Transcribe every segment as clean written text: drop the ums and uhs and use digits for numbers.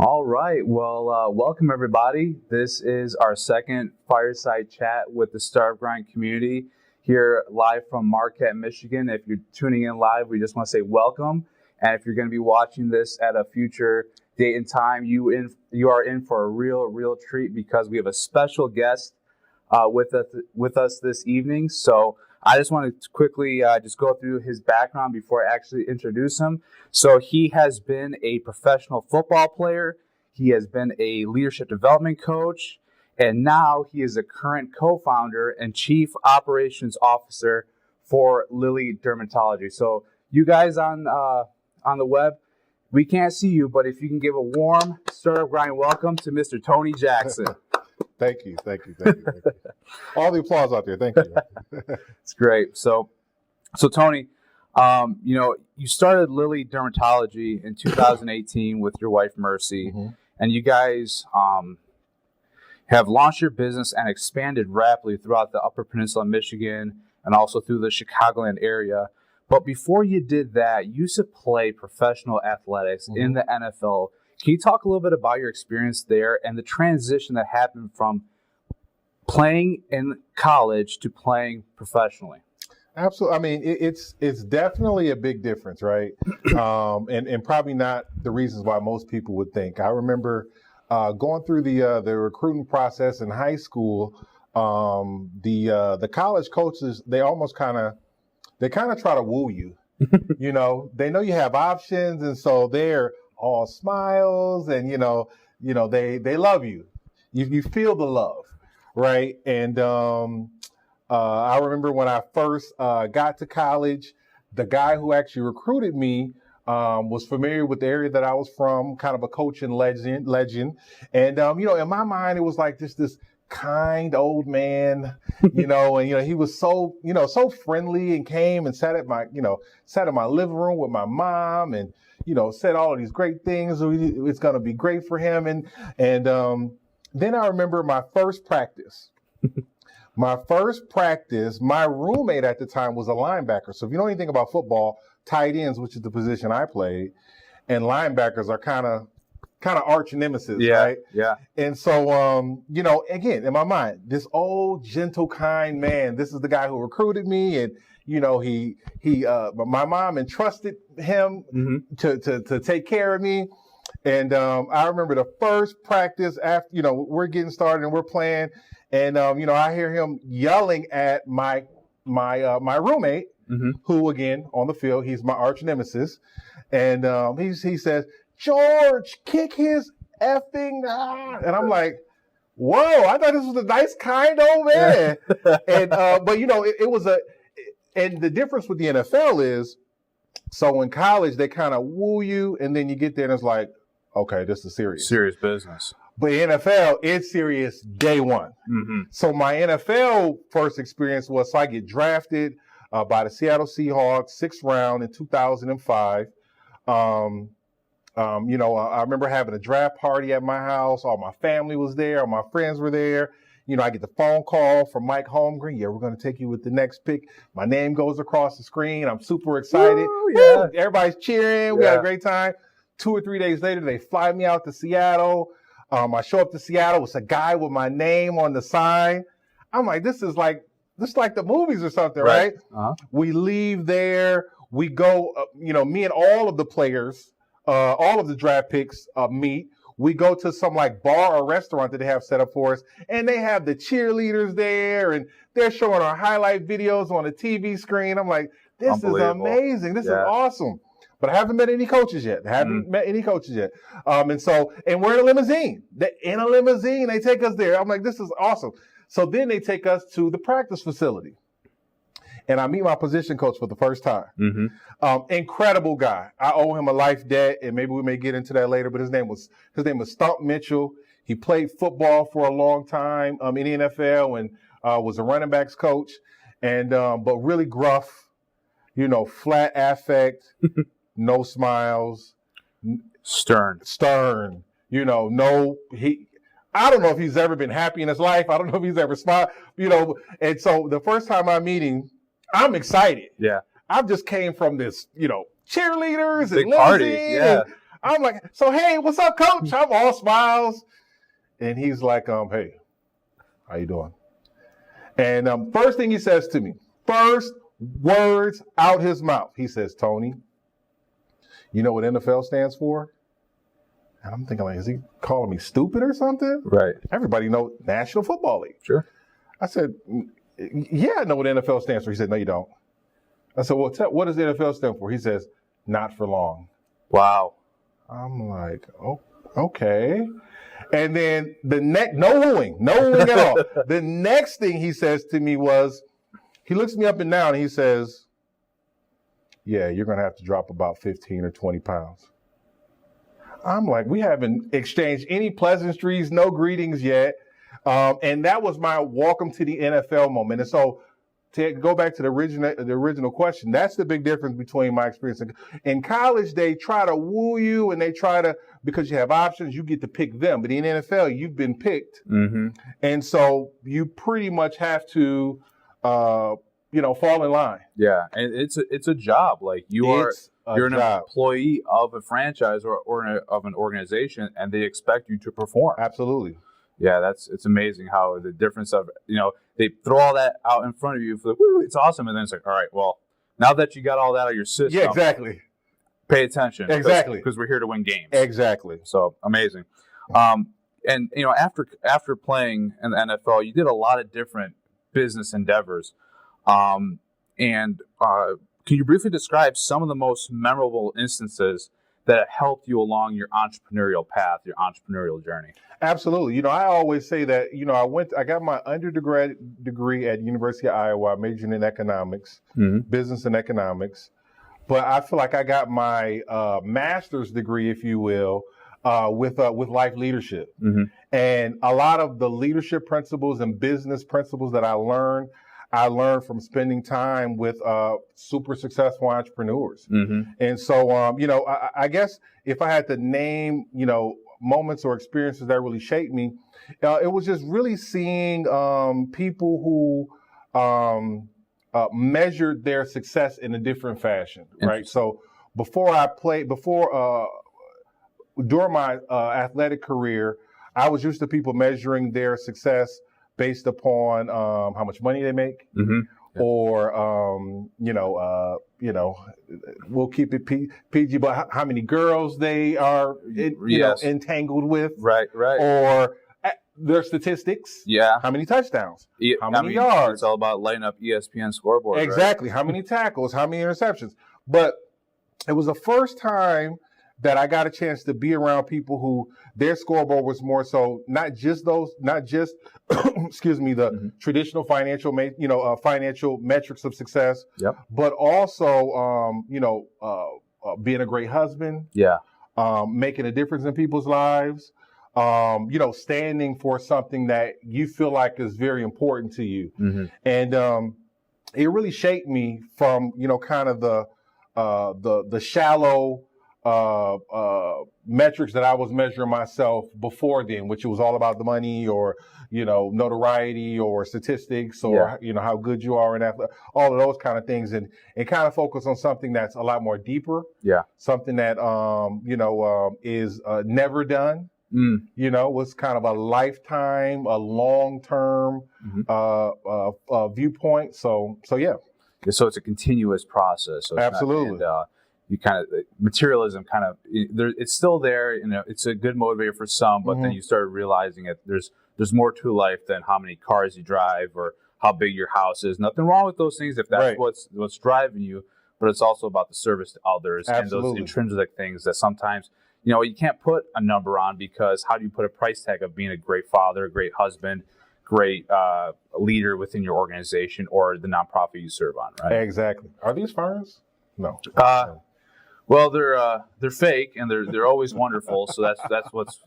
All right. Well, welcome everybody. This is our second fireside chat with the Star of Grind community here live from Marquette, Michigan. If you're tuning in live, we just want to say welcome. And if you're going to be watching this at a future date and time, you are in for a real treat because we have a special guest with us this evening. So I just want to quickly just go through his background before I actually introduce him. So he has been a professional football player. He has been a leadership development coach. And now he is a current co-founder and chief operations officer for Lilly Dermatology. So you guys on the web, we can't see you, but if you can give a warm Star of Grind welcome to Mr. Tony Jackson. Thank you. All the applause out there. Thank you. It's great. So Tony, you started Lilly Dermatology in 2018 with your wife, Mercy, and you guys have launched your business and expanded rapidly throughout the Upper Peninsula of Michigan and also through the Chicagoland area. But before you did that, you used to play professional athletics in the NFL. Can you talk a little bit about your experience there and the transition that happened from playing in college to playing professionally? Absolutely. I mean, it's definitely a big difference, right? And probably not the reasons why most people would think. I remember going through the recruiting process in high school. The college coaches, they kind of try to woo you. They know you have options, and so they're all smiles, and they love you. You feel the love, right? And I remember when I first got to college, the guy who actually recruited me was familiar with the area that I was from, kind of a coaching legend. And in my mind, it was like this kind old man, and he was so friendly, and came and sat in my living room with my mom, and said all of these great things. It's going to be great for him. And then I remember my first practice. My roommate at the time was a linebacker. So if you know anything about football, tight ends, which is the position I played, and linebackers are kind of arch nemesis, right? Yeah. And so, again, in my mind, this old, gentle, kind man, this is the guy who recruited me, and my mom entrusted him to take care of me. And I remember the first practice after, we're getting started and we're playing, and I hear him yelling at my roommate, who again on the field, he's my arch nemesis, and he says, "George, kick his effing ass." And I'm like, whoa, I thought this was a nice, kind old man. And but it was and the difference with the NFL is, so in college they kind of woo you, and then you get there and it's like, okay, this is serious business. But NFL, it's serious day one. So my NFL first experience was, so I get drafted by the Seattle Seahawks, 6th round in 2005. I remember having a draft party at my house. All my family was there. All my friends were there. I get the phone call from Mike Holmgren. Yeah, we're going to take you with the next pick. My name goes across the screen. I'm super excited. Woo, yeah. Woo, everybody's cheering. We had a great time. 2 or 3 days later, they fly me out to Seattle. I show up to Seattle. It's a guy with my name on the sign. I'm like, this is like the movies or something, right? We leave there. We go, me and all of the players, all of the draft picks meet. We go to some like bar or restaurant that they have set up for us, and they have the cheerleaders there, and they're showing our highlight videos on the TV screen. I'm like, this is amazing. This is awesome. But I haven't met any coaches yet. And we're in a limousine. They take us there. I'm like, this is awesome. So then they take us to the practice facility. And I meet my position coach for the first time. Incredible guy. I owe him a life debt, and maybe we may get into that later, but his name was Stump Mitchell. He played football for a long time in the NFL and was a running backs coach, and but really gruff, flat affect, no smiles. Stern. I don't know if he's ever been happy in his life. I don't know if he's ever smiled, and so the first time I meet him, I'm excited. Yeah. I just came from this, cheerleaders big and party. limousine. Yeah. I'm like, so hey, what's up, coach? I'm all smiles. And he's like, hey, how you doing? And first thing he says to me, first words out his mouth, he says, Tony, you know what NFL stands for? And I'm thinking, like, is he calling me stupid or something? Right. Everybody knows National Football League. Sure. I said, yeah, I know what NFL stands for. He said, no, you don't. I said, well, what does the NFL stand for? He says, not for long. Wow. I'm like, oh, okay. And then no wooing at all. The next thing he says to me was, he looks me up and down and he says, yeah, you're going to have to drop about 15 or 20 pounds. I'm like, we haven't exchanged any pleasantries, no greetings yet. And that was my welcome to the NFL moment. And so to go back to the original question, that's the big difference between my experience. In college, they try to woo you and they try to, because you have options, you get to pick them. But in NFL, you've been picked. Mm-hmm. And so you pretty much have to, fall in line. Yeah. And it's a job. Like you're an employee of a franchise or of an organization, and they expect you to perform. Absolutely. Yeah, it's amazing how the difference of, they throw all that out in front of you. For woo, it's awesome. And then it's like, all right, well, now that you got all that out of your system. Yeah, exactly. Pay attention. Exactly. Because we're here to win games. Exactly. So amazing. And, after playing in the NFL, you did a lot of different business endeavors. Can you briefly describe some of the most memorable instances that have helped you along your entrepreneurial path, your entrepreneurial journey? Absolutely. I always say that, I got my undergrad degree at University of Iowa, majoring in economics, business and economics. But I feel like I got my master's degree, if you will, with life leadership. Mm-hmm. And a lot of the leadership principles and business principles that I learned from spending time with super successful entrepreneurs. Mm-hmm. And so, I guess if I had to name, moments or experiences that really shaped me, it was just really seeing people who measured their success in a different fashion, right? So during my athletic career, I was used to people measuring their success based upon how much money they make, mm-hmm. or we'll keep it PG, but how many girls they are, entangled with, right, or their statistics, how many touchdowns, how many yards. It's all about lighting up ESPN scoreboard, exactly. Right? How many tackles, how many interceptions. But it was the first time that I got a chance to be around people who their scoreboard was more so not just excuse me, the mm-hmm. traditional financial metrics of success, but also being a great husband, making a difference in people's lives, standing for something that you feel like is very important to you, mm-hmm. and it really shaped me from kind of the shallow metrics that I was measuring myself before then, which was all about the money or, notoriety or statistics or, how good you are in athletics, all of those kind of things, and kind of focus on something that's a lot more deeper. Yeah. Something that, is never done, was kind of a lifetime, a long-term, mm-hmm. Viewpoint. So yeah. So it's a continuous process. So absolutely. You kind of materialism it's still there, it's a good motivator for some, but mm-hmm. then you start realizing that there's more to life than how many cars you drive or how big your house is. Nothing wrong with those things if that's what's driving you, but it's also about the service to others. Absolutely. And those intrinsic things that sometimes you can't put a number on, because how do you put a price tag of being a great father, a great husband, great leader within your organization or the nonprofit you serve on, right? Exactly. Are these fires? No. Well, they're fake and they're always wonderful. So that's what's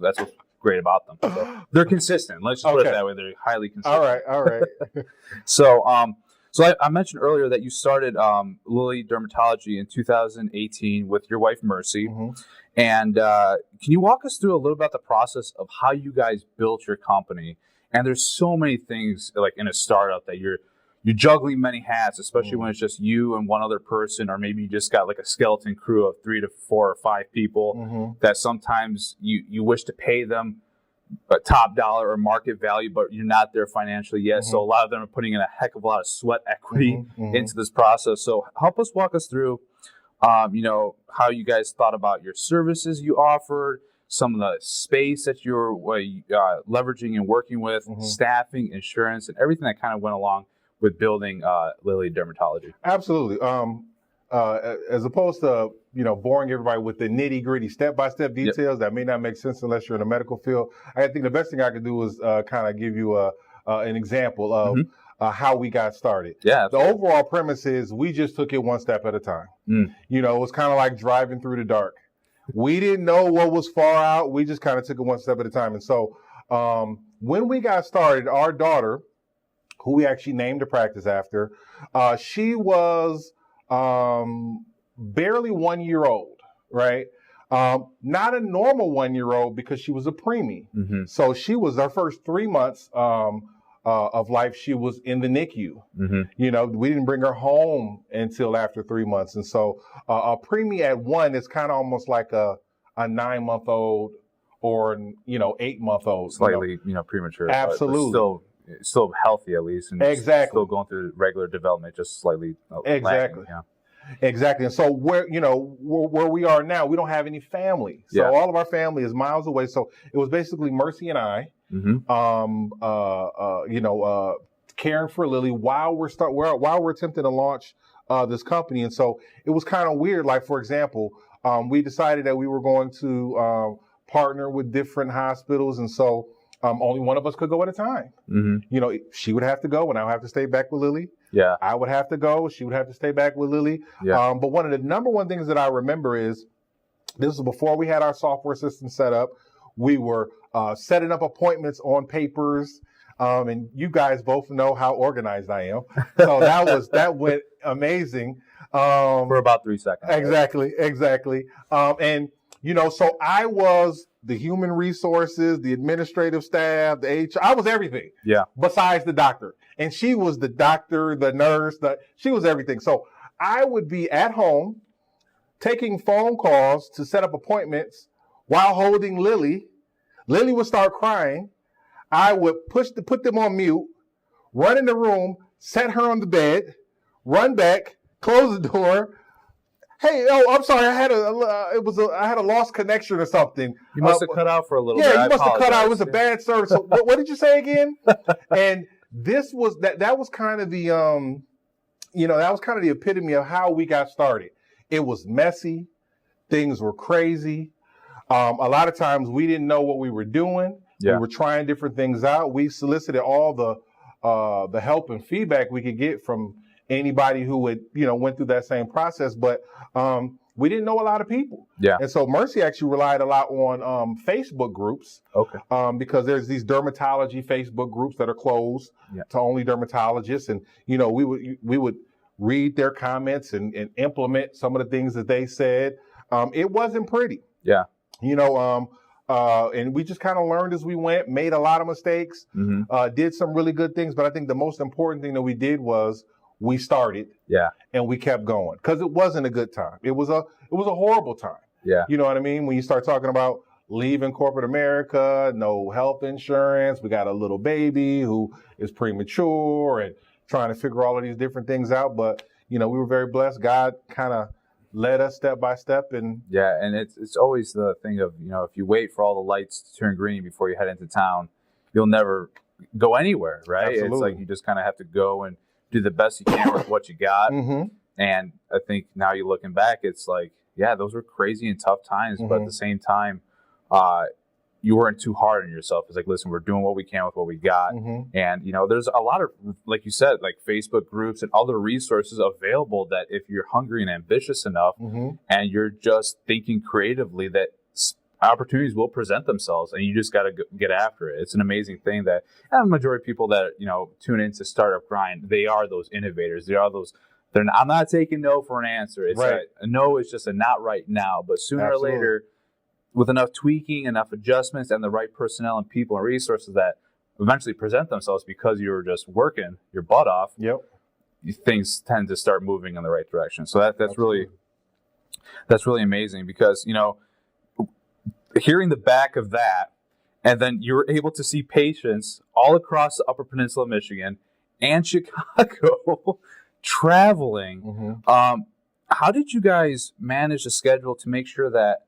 great about them. So they're consistent. Let's just put it that way. They're highly consistent. All right. So I mentioned earlier that you started Lilly Dermatology in 2018 with your wife Mercy, mm-hmm. and can you walk us through a little about the process of how you guys built your company? And there's so many things like in a startup that you're juggling many hats, especially when it's just you and one other person, or maybe you just got like a skeleton crew of 3 to 4 or 5 people that sometimes you wish to pay them a top dollar or market value, but you're not there financially yet. So a lot of them are putting in a heck of a lot of sweat equity into this process. So walk us through, how you guys thought about your services you offered, some of the space that you're leveraging and working with, staffing, insurance, and everything that kind of went along with building Lilly Dermatology. Absolutely. As opposed to, boring everybody with the nitty gritty step-by-step details that may not make sense unless you're in the medical field, I think the best thing I could do is kind of give you an example of how we got started. Yeah. The overall premise is we just took it one step at a time. It was kind of like driving through the dark. We didn't know what was far out. We just kind of took it one step at a time. And so when we got started, our daughter, who we actually named the practice after, she was barely 1 year old, right? Not a normal 1 year old because she was a preemie. So she was our first 3 months of life. She was in the NICU. We didn't bring her home until after 3 months. And so a preemie at 1 is kind of almost like a 9-month-old or 8-month-old. Slightly, premature. Absolutely. But still healthy at least, and exactly. Still going through regular development, just slightly exactly. Lacking, Exactly. And so where we are now, we don't have any family. So all of our family is miles away. So it was basically Mercy and I, caring for Lily while we're attempting to launch this company. And so it was kind of weird. Like, for example, we decided that we were going to partner with different hospitals. And so only one of us could go at a time. She would have to go and I would have to stay back with Lily. Yeah. I would have to go. She would have to stay back with Lily. Yeah. But one of the number one things that I remember is this was before we had our software system set up. We were setting up appointments on papers. And you guys both know how organized I am. So that went amazing. For about 3 seconds. Exactly. So I was the human resources, the administrative staff, the HR. I was everything. Yeah. Besides the doctor. And she was the doctor, the nurse, she was everything. So I would be at home taking phone calls to set up appointments while holding Lily. Lily would start crying. I would put them on mute, run in the room, set her on the bed, run back, close the door. Hey, I'm sorry. I had a lost connection or something. You must have cut out for a little bit. Yeah, you must have cut out. It was a bad service. So what did you say again? And this was that was kind of the that was kind of the epitome of how we got started. It was messy. Things were crazy. A lot of times we didn't know what we were doing. Yeah. We were trying different things out. We solicited all the help and feedback we could get from anybody who would, went through that same process. But we didn't know a lot of people. Yeah. And so Mercy actually relied a lot on Facebook groups. Okay. Because there's these dermatology Facebook groups that are closed to only dermatologists. And, we would read their comments and implement some of the things that they said. It wasn't pretty. Yeah. And we just kind of learned as we went, made a lot of mistakes, did some really good things. But I think the most important thing that we did was we started, and we kept going because it wasn't a good time. It was a horrible time. Yeah, you know what I mean. When you start talking about leaving corporate America, no health insurance, we got a little baby who is premature, and trying to figure all of these different things out. But we were very blessed. God kind of led us step by step, and and it's always the thing of if you wait for all the lights to turn green before you head into town, you'll never go anywhere, right? Absolutely. It's like you just kind of have to go and do the best you can with what you got. And I think now you're looking back, it's like, those were crazy and tough times, but at the same time, you weren't too hard on yourself. It's like, listen, we're doing what we can with what we got. And, there's a lot of, like you said, like Facebook groups and other resources available that if you're hungry and ambitious enough and you're just thinking creatively, that opportunities will present themselves and you just got to get after it. It's an amazing thing that the majority of people that, tune into Startup Grind, they are those innovators. They are those, I'm not taking no for an answer. It's right. A no is just a not right now, but sooner or later, with enough tweaking, enough adjustments, and the right personnel and people and resources that eventually present themselves because you were just working your butt off. Yep. things tend to start moving in the right direction. So that's really amazing, because hearing the back of that, and then you were able to see patients all across the Upper Peninsula of Michigan and Chicago traveling. How did you guys manage the schedule to make sure that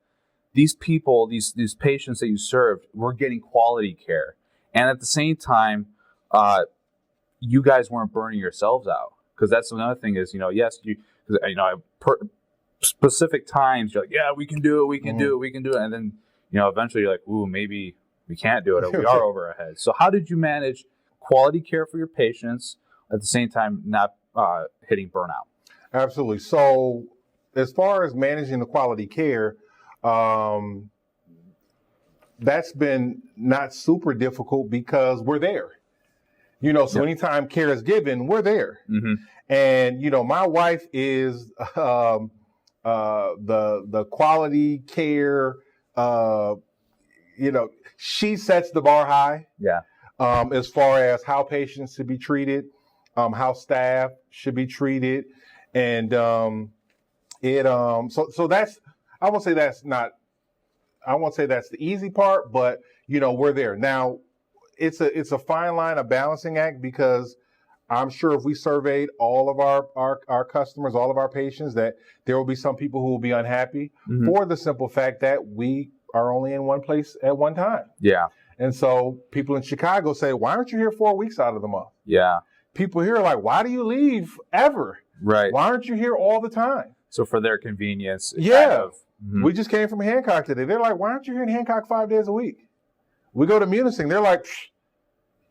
these people, these patients that you served, were getting quality care, and at the same time, you guys weren't burning yourselves out? Because that's another thing is, yes, specific times you're like, yeah, we can do it, we can do it, and then eventually you're like, ooh, maybe we can't do it, or we are over our heads. So how did you manage quality care for your patients at the same time not hitting burnout? Absolutely. So as far as managing the quality care, that's been not super difficult because we're there. So anytime care is given, we're there. And my wife is the quality care. She sets the bar high. Yeah. As far as how patients should be treated, how staff should be treated, and so that's, I won't say that's the easy part, but we're there. Now it's a fine line, a balancing act, because I'm sure if we surveyed all of our customers, all of our patients, that there will be some people who will be unhappy for the simple fact that we are only in one place at one time. Yeah. And so people in Chicago say, why aren't you here 4 weeks out of the month? Yeah. People here are like, why do you leave ever? Right. Why aren't you here all the time? So for their convenience. We just came from Hancock today. They're like, why aren't you here in Hancock 5 days a week? We go to Munising. They're like,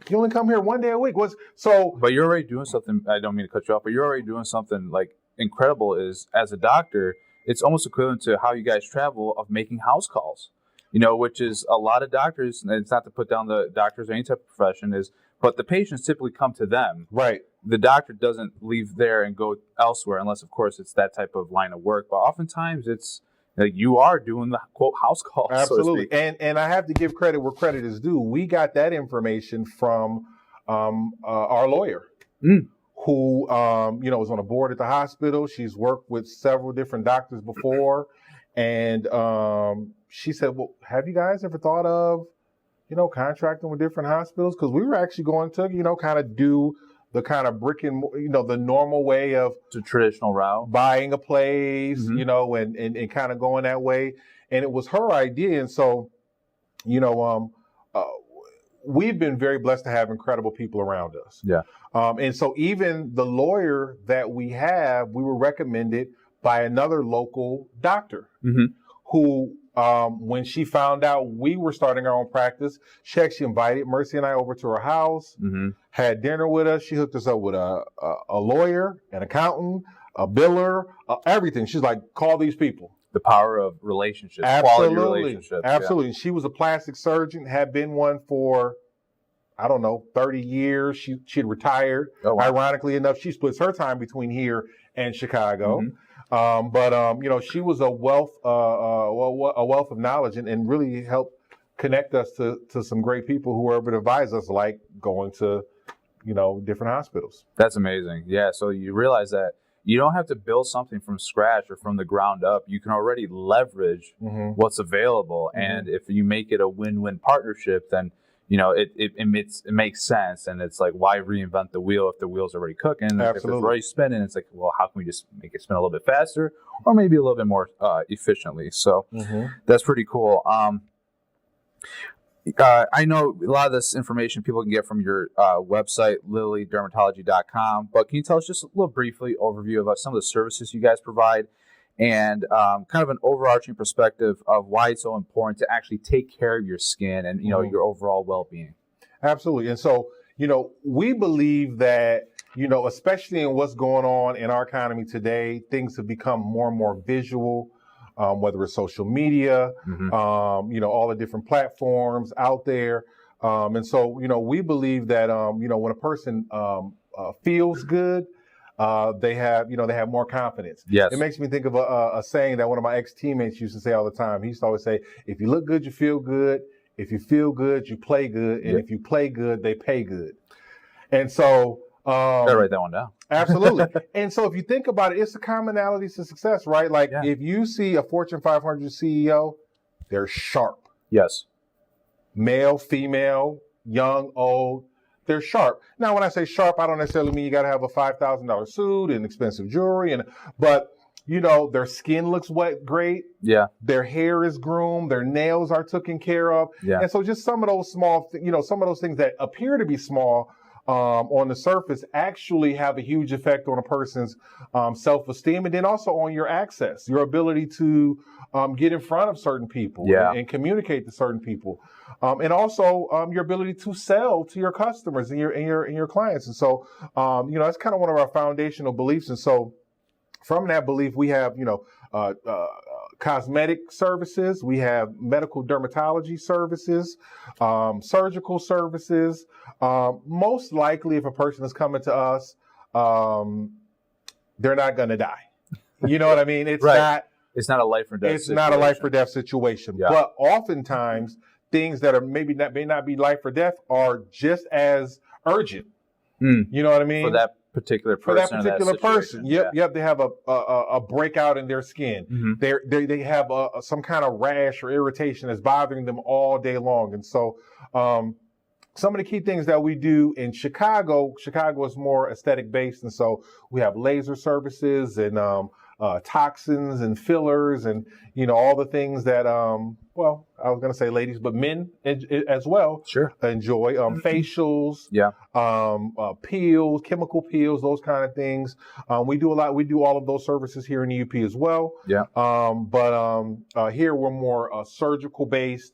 you only come here 1 day a week. But you're already doing something. I don't mean to cut you off, but you're already doing something like incredible. Is, as a doctor, it's almost equivalent to how you guys travel, of making house calls. Which is a lot of doctors, and it's not to put down the doctors or any type of profession, but the patients typically come to them. Right. The doctor doesn't leave there and go elsewhere, unless, of course, it's that type of line of work. But oftentimes it's like you are doing the quote house calls. Absolutely. So and I have to give credit where credit is due. We got that information from our lawyer, who was on a board at the hospital. She's worked with several different doctors before, and she said, well, have you guys ever thought of contracting with different hospitals? Because we were actually going to kind of do the kind of brick and the normal way of the traditional route, buying a place, and kind of going that way. And it was her idea. And so, we've been very blessed to have incredible people around us. Yeah. And so even the lawyer that we have, we were recommended by another local doctor who, when she found out we were starting our own practice, she actually invited Mercy and I over to her house, had dinner with us. She hooked us up with a lawyer, an accountant, a biller, everything. She's like, call these people. The power of relationships, absolutely. Quality relationships. Absolutely. Yeah. She was a plastic surgeon, had been one for, 30 years. She'd retired. Oh, wow. Ironically enough, she splits her time between here and Chicago. But she was a wealth of knowledge, and really helped connect us to some great people who were able to advise us, like going to, different hospitals. That's amazing. Yeah. So you realize that you don't have to build something from scratch or from the ground up. You can already leverage what's available. And if you make it a win-win partnership, then it makes sense. And it's like, why reinvent the wheel if the wheel's already cooking? Absolutely. If it's already spinning, it's like, well, how can we just make it spin a little bit faster, or maybe a little bit more efficiently? So that's pretty cool. I know a lot of this information people can get from your website, LillyDermatology.com, but can you tell us just a little briefly overview of some of the services you guys provide, and kind of an overarching perspective of why it's so important to actually take care of your skin and your overall well-being? Absolutely. And so, we believe that, especially in what's going on in our economy today, things have become more and more visual. Whether it's social media, all the different platforms out there. And so, we believe that, when a person feels good, they have more confidence. Yes. It makes me think of a saying that one of my ex-teammates used to say all the time. He used to always say, if you look good, you feel good. If you feel good, you play good. And if you play good, they pay good. And so, gotta write that one down. Absolutely. And so if you think about it, it's the commonalities to success, right? Like if you see a Fortune 500 CEO, they're sharp. Yes. Male, female, young, old, they're sharp. Now, when I say sharp, I don't necessarily mean you got to have a $5,000 suit and expensive jewelry, but their skin looks great. Yeah. Their hair is groomed. Their nails are taken care of. Yeah. And so just some of those some of those things that appear to be small on the surface actually have a huge effect on a person's self-esteem, and then also on your access, your ability to get in front of certain people and communicate to certain people, and also your ability to sell to your customers and your clients. And so that's kind of one of our foundational beliefs. And so from that belief, we have cosmetic services, we have medical dermatology services, surgical services. Most likely, if a person is coming to us, they're not going to die. You know what I mean? It's not. It's not a life or death. It's not a life or death situation. Yeah. But oftentimes, things that are may not be life or death are just as urgent. You know what I mean? For that particular person. Yep. They have a breakout in their skin. Mm-hmm. They have some kind of rash or irritation that's bothering them all day long. And so some of the key things that we do in Chicago is more aesthetic based. And so we have laser services and toxins and fillers and, all the things that, I was going to say ladies, but men as well enjoy, facials, peels, chemical peels, those kind of things. We do all of those services here in the UP as well. Yeah. But here we're more surgical based,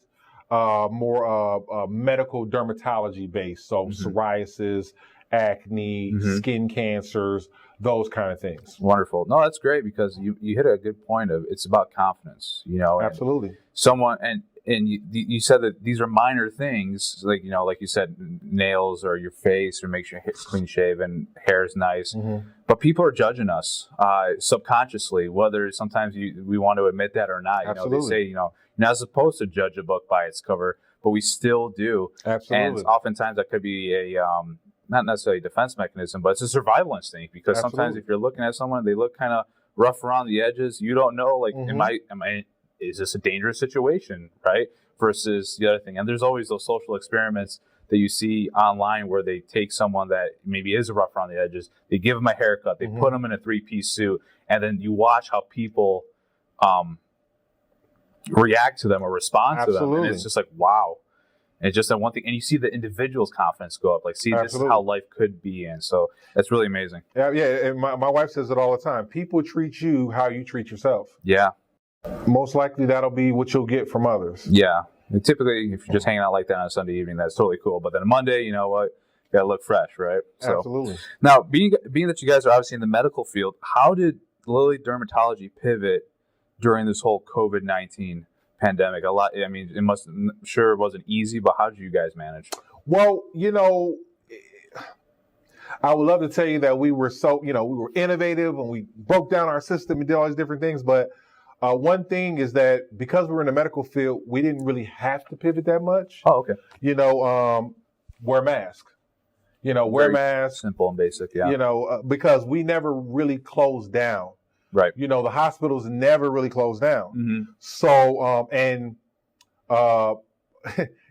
more medical dermatology based. So psoriasis, acne, skin cancers, those kind of things. Wonderful. No, that's great because you hit a good point of it's about confidence, Absolutely. Someone, and you said that these are minor things, like, like you said, nails or your face or make sure you're clean shaven, hair is nice. Mm-hmm. But people are judging us subconsciously, whether sometimes we want to admit that or not. They say, you're not supposed to judge a book by its cover, but we still do. Absolutely. And oftentimes that could be a not necessarily a defense mechanism, but it's a survival instinct because sometimes if you're looking at someone, they look kind of rough around the edges. You don't know, like, is this a dangerous situation, right? Versus the other thing. And there's always those social experiments that you see online where they take someone that maybe is rough around the edges, they give them a haircut, they put them in a 3-piece suit, and then you watch how people react to them or respond to them. And it's just like, wow. And it's just that one thing, and you see the individual's confidence go up. Like, see, this is how life could be, and so that's really amazing. Yeah, and my wife says it all the time. People treat you how you treat yourself. Yeah. Most likely that'll be what you'll get from others. Yeah. And typically, if you're just hanging out like that on a Sunday evening, that's totally cool. But then Monday, you know what? You gotta look fresh, right? So, absolutely. Now, being that you guys are obviously in the medical field, how did Lilly Dermatology pivot during this whole COVID-19 pandemic? It wasn't easy, but how did you guys manage? Well, I would love to tell you that we were we were innovative and we broke down our system and did all these different things. But one thing is that because we're in the medical field, we didn't really have to pivot that much. Oh, okay. Wear masks. Wear masks. Simple and basic, yeah. Because we never really closed down. Right. The hospitals never really closed down. Mm-hmm. So,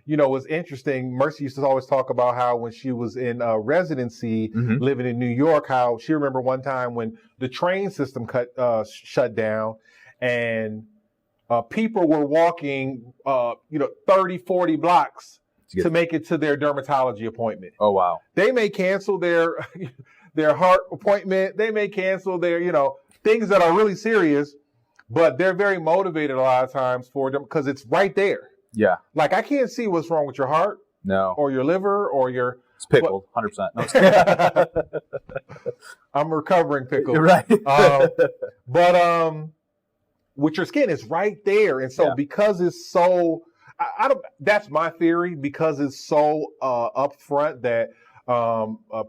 what's interesting, Mercy used to always talk about how when she was in residency, living in New York, how she remember one time when the train system shut down and people were walking, 30, 40 blocks to make it to their dermatology appointment. Oh, wow. They may cancel their heart appointment. They may cancel their, things that are really serious, but they're very motivated a lot of times for them because it's right there. Yeah. Like, I can't see what's wrong with your heart. No. Or your liver or your... It's pickled, 100%. No, I'm recovering pickled. Right. But with your skin, it's right there. And so because it's so... that's my theory, because it's so upfront that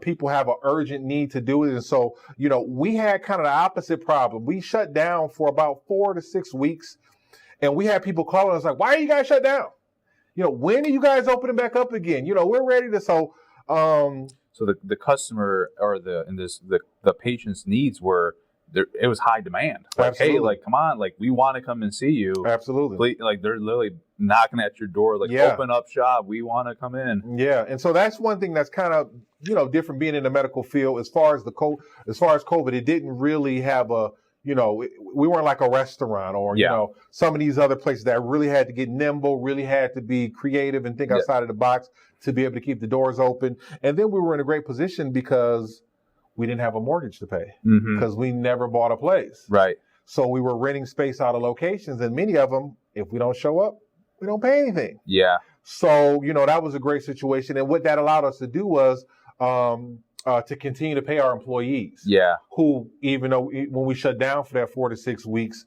people have an urgent need to do it. And so, we had kind of the opposite problem. We shut down for about 4 to 6 weeks, and we had people calling us like, why are you guys shut down? When are you guys opening back up again? We're ready to. So So the customer or the patient's needs were there. It was high demand. Like, Absolutely. hey, like, come on, like, we want to come and see you. Absolutely. Please, like, they're literally knocking at your door, like, open up shop. We want to come in. Yeah, and so that's one thing that's kind of different being in the medical field. As far as COVID, it didn't really have a we weren't like a restaurant or some of these other places that really had to get nimble, really had to be creative and think outside of the box to be able to keep the doors open. And then we were in a great position because we didn't have a mortgage to pay because we never bought a place. Right. So we were renting space out of locations, and many of them, if we don't show up, we don't pay anything. Yeah. So, that was a great situation. And what that allowed us to do was to continue to pay our employees. Yeah. Who, even though when we shut down for that 4 to 6 weeks,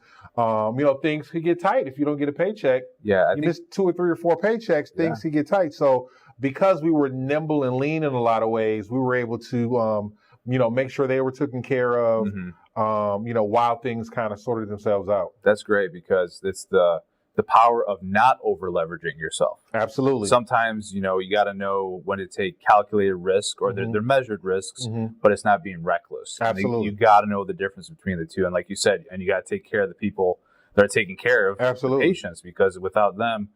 things could get tight if you don't get a paycheck. Yeah. You miss 2 or 3 or 4 paychecks, things could get tight. So because we were nimble and lean in a lot of ways, we were able to, make sure they were taken care of, while things kind of sorted themselves out. That's great because it's the power of not over leveraging yourself. Absolutely. Sometimes, you got to know when to take calculated risk or they're measured risks, but it's not being reckless. Absolutely. You got to know the difference between the two. And like you said, and you got to take care of the people that are taking care of the patients, because without them,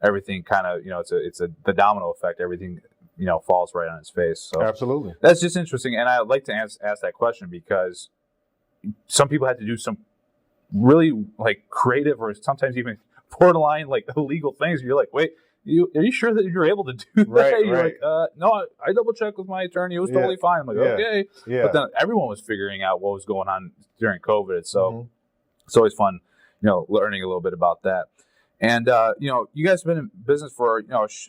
everything kind of, it's the domino effect. Everything, falls right on its face. So absolutely. That's just interesting. And I'd like to ask that question because some people had to do some really like creative or sometimes even borderline like illegal things. You're like, wait, are you sure that you're able to do that? Right, you're like, no, I double checked with my attorney. It was totally fine. I'm like, okay. Yeah. But then everyone was figuring out what was going on during COVID. So it's always fun, learning a little bit about that. And, you guys have been in business for,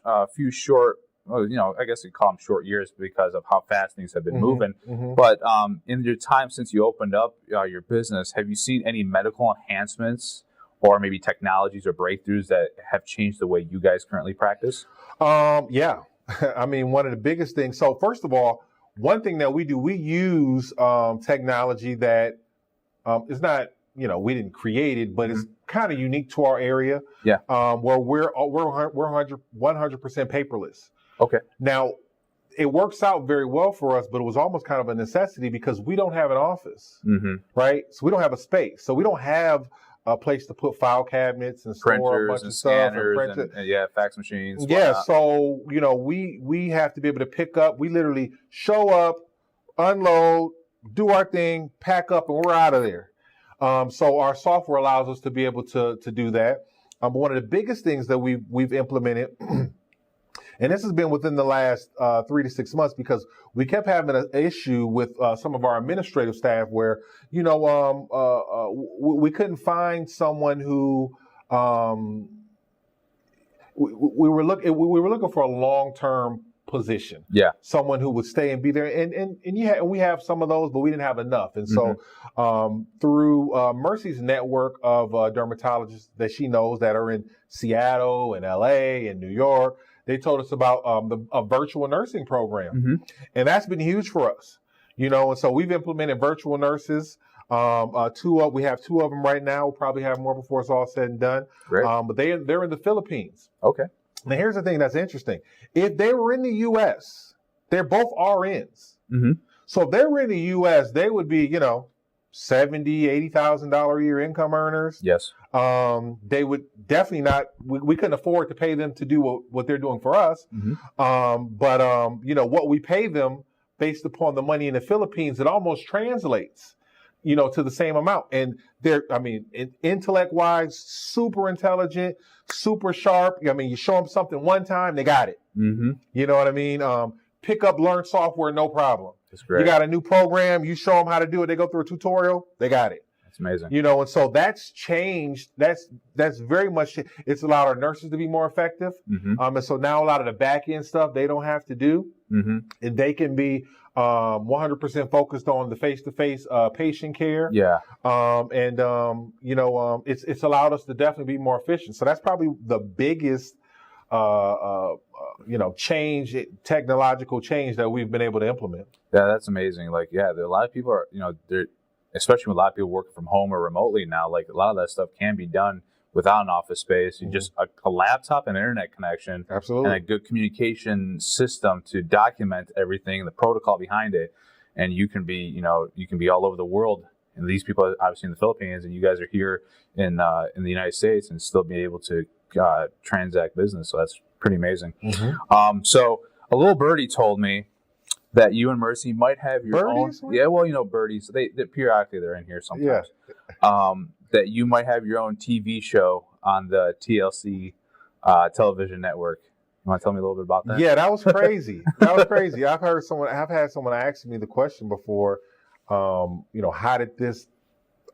a few short, I guess you call them short years because of how fast things have been moving. But in your time since you opened up your business, have you seen any medical enhancements or maybe technologies or breakthroughs that have changed the way you guys currently practice? Yeah. I mean, one of the biggest things. So first of all, one thing that we do, we use technology that is not, we didn't create it, but it's kind of unique to our area. Yeah. Where we're 100% paperless. Okay. Now, it works out very well for us, but it was almost kind of a necessity because we don't have an office, right? So we don't have a space. So we don't have a place to put file cabinets and store a bunch of stuff. And fax machines. Yeah, so, we have to be able to pick up. We literally show up, unload, do our thing, pack up, and we're out of there. So our software allows us to be able to do that. One of the biggest things that we've implemented, and this has been within the last 3 to 6 months, because we kept having an issue with some of our administrative staff where, we couldn't find someone who we were looking for a long-term position. Yeah. Someone who would stay and be there. And we have some of those, but we didn't have enough. And so through Mercy's network of dermatologists that she knows that are in Seattle and LA and New York, they told us about a virtual nursing program. And that's been huge for us. And so we've implemented virtual nurses. We have 2 of them right now. We'll probably have more before it's all said and done. Great. But they're in the Philippines. Okay. Now, here's the thing that's interesting. If they were in the U.S., they're both RNs. So if they were in the U.S., they would be, $70,000, $80,000 a year income earners. Yes. They would definitely not, we couldn't afford to pay them to do what they're doing for us. But what we pay them based upon the money in the Philippines, it almost translates, to the same amount. And they're, intellect-wise, super intelligent, super sharp. You show them something one time, they got it. You know what I mean? Pick up, learn software, no problem. That's great. You got a new program, you show them how to do it, they go through a tutorial, they got it. That's amazing. And so that's changed. That's very much, it's allowed our nurses to be more effective. And so now a lot of the back end stuff they don't have to do. And they can be 100% focused on the face-to-face patient care. Yeah. It's allowed us to definitely be more efficient. So that's probably the biggest technological change that we've been able to implement. Yeah, that's amazing. Like, a lot of people are, especially when a lot of people working from home or remotely now, like a lot of that stuff can be done without an office space. You just a laptop and internet connection. Absolutely. And a good communication system to document everything, the protocol behind it. And you can be all over the world. And these people are obviously in the Philippines, and you guys are here in the United States, and still be able to transact business. So that's pretty amazing. So a little birdie told me that you and Mercy might have your birdies? own. Yeah, well, birdies. They periodically they're in here sometimes. Yeah. That you might have your own TV show on the TLC television network. You want to tell me a little bit about that? Yeah, that was crazy. I've had someone ask me the question before. How did this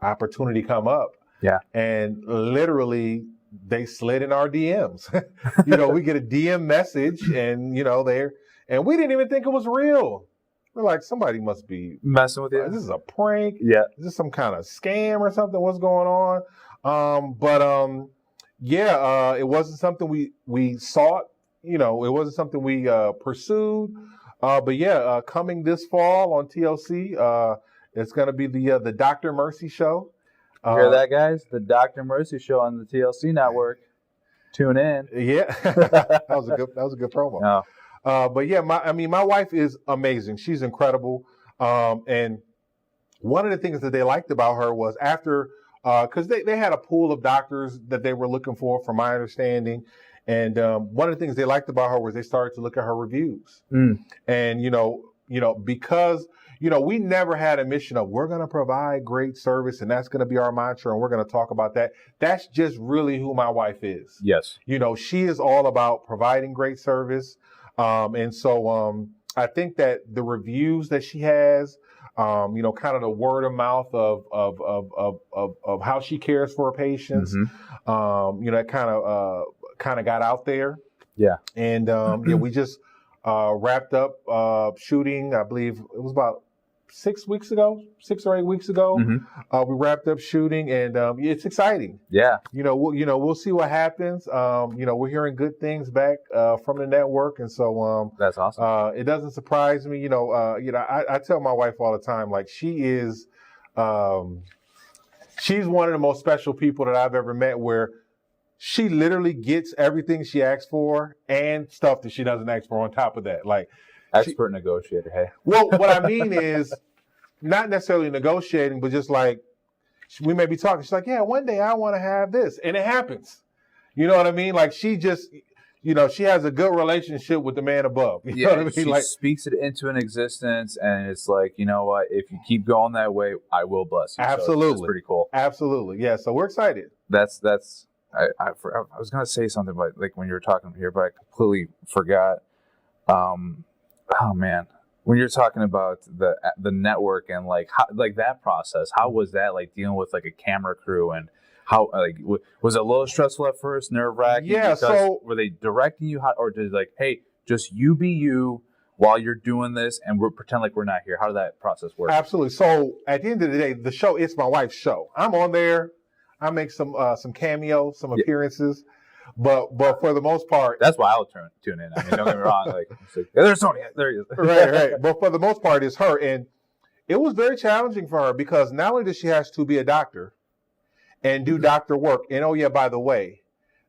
opportunity come up? Yeah. And literally, they slid in our DMs. We get a DM message, and and we didn't even think it was real. We're like, somebody must be messing with you. This is a prank. Yeah. Is this some kind of scam or something? What's going on? It wasn't something we sought. It wasn't something we pursued. Coming this fall on TLC, it's going to be the Dr. Mercy Show. You hear that, guys? The Dr. Mercy Show on the TLC network. Tune in. Yeah, that was a good promo. Oh. My wife is amazing. She's incredible. And one of the things that they liked about her was after, because they had a pool of doctors that they were looking for, from my understanding. And one of the things they liked about her was they started to look at her reviews. And, because, we never had a mission of we're going to provide great service and that's going to be our mantra and we're going to talk about that. That's just really who my wife is. Yes. She is all about providing great service. And so I think that the reviews that she has, kind of the word of mouth of how she cares for her patients, that kind of got out there. Yeah. And we just wrapped up shooting. I believe it was about 6 or 8 weeks ago. We wrapped up shooting, and it's exciting. Yeah. We'll see what happens. We're hearing good things back from the network, and so that's awesome. It doesn't surprise me. I tell my wife all the time, like, she is, she's one of the most special people that I've ever met, where she literally gets everything she asks for and stuff that she doesn't ask for on top of that. Like, expert negotiator, hey. Well, what I mean is not necessarily negotiating, but just like, we may be talking. She's like, yeah, one day I want to have this. And it happens. You know what I mean? Like, she just, she has a good relationship with the man above. You know what I mean? She speaks it into an existence, and it's like, you know what? If you keep going that way, I will bless you. Absolutely. So it's pretty cool. Absolutely. Yeah. So we're excited. I was going to say something about, like, when you were talking here, but I completely forgot. Oh man, when you're talking about the network and like that process, how was that, like, dealing with like a camera crew, and how, like, was it a little stressful at first, nerve-wracking? Yeah. So were they directing you, or did, like, hey, just you be you while you're doing this, and we're pretend like we're not here? How did that process work? Absolutely. So at the end of the day, the show, it's my wife's show. I'm on there. I make some cameos, some appearances. But for the most part, that's why I'll tune in. I mean, don't get me wrong. Like, there's Tony. There he is. Right. But for the most part, it's her, and it was very challenging for her, because not only does she has to be a doctor and do doctor work, and oh yeah, by the way,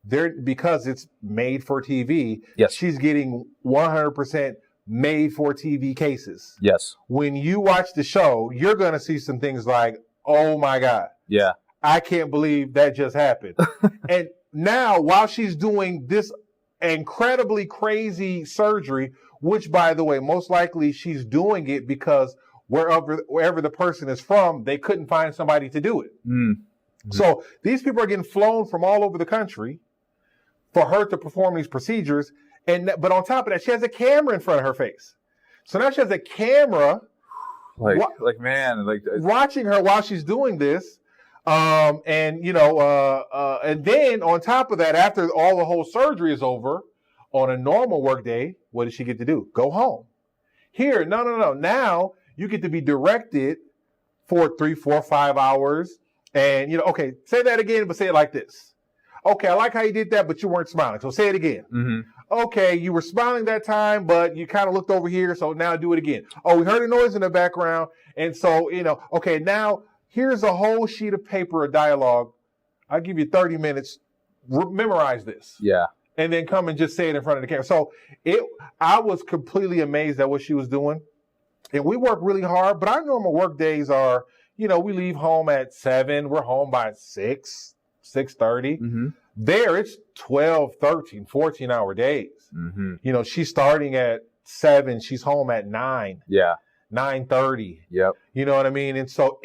because it's made for TV. Yes. She's getting 100% made for TV cases. Yes. When you watch the show, you're gonna see some things like, oh my God. Yeah. I can't believe that just happened. And now, while she's doing this incredibly crazy surgery, which, by the way, most likely she's doing it because wherever the person is from, they couldn't find somebody to do it. So these people are getting flown from all over the country for her to perform these procedures. But on top of that, she has a camera in front of her face. So now she has a camera watching her while she's doing this. And then on top of that, after the whole surgery is over, on a normal work day, what does she get to do? Go home. Here, no. Now you get to be directed for 3, 4, 5 hours. And, okay, say that again, but say it like this. Okay, I like how you did that, but you weren't smiling. So say it again. Okay, you were smiling that time, but you kind of looked over here. So now do it again. Oh, we heard a noise in the background. And so, okay, now here's a whole sheet of paper of dialogue. I'll give you 30 minutes memorize this. Yeah. And then come and just say it in front of the camera. So I was completely amazed at what she was doing. And we work really hard, but our normal work days are, we leave home at 7, we're home by 6, 6:30. Mm-hmm. There, it's 12, 13, 14-hour days. Mm-hmm. She's starting at 7, she's home at 9. Yeah. 9:30. Yep. You know what I mean? And so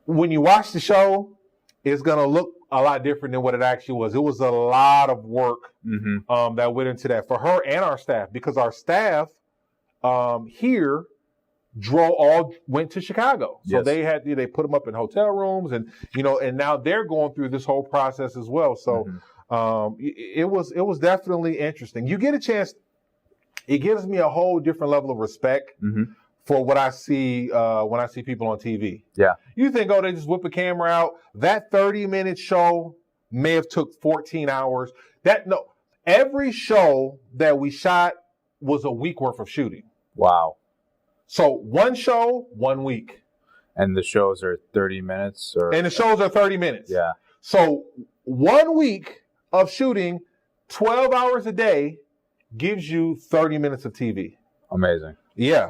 when you watch the show, it's going to look a lot different than what it actually was. It was a lot of work that went into that for her and our staff, because our staff here went to Chicago. So they put them up in hotel rooms, and and now they're going through this whole process as well. So it was definitely interesting. You get a chance. It gives me a whole different level of respect for what I see when I see people on TV. Yeah. You think, they just whip a camera out. That 30-minute show may have took 14 hours. Every show that we shot was a week worth of shooting. Wow. So one show, 1 week. And the shows are 30 minutes? And the shows are 30 minutes. Yeah. So 1 week of shooting, 12 hours a day, gives you 30 minutes of TV. Amazing. Yeah.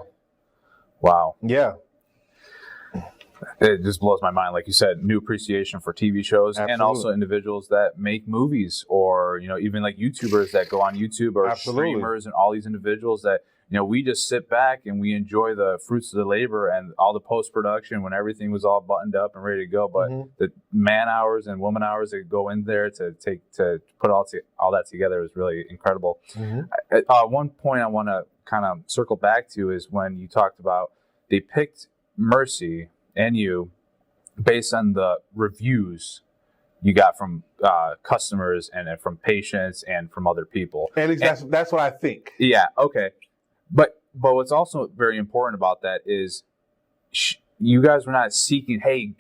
Wow. Yeah. It just blows my mind. Like you said, new appreciation for TV shows. Absolutely. And also individuals that make movies, or, even like YouTubers that go on YouTube, or Absolutely. streamers, and all these individuals that, we just sit back and we enjoy the fruits of the labor and all the post-production when everything was all buttoned up and ready to go. But the man hours and woman hours that go in there to put all that together is really incredible. One point I want to kind of circle back to is when you talked about they picked Mercy and you based on the reviews you got from customers and from patients and from other people. And that's what I think. Yeah. Okay. But what's also very important about that is you guys were not seeking, hey,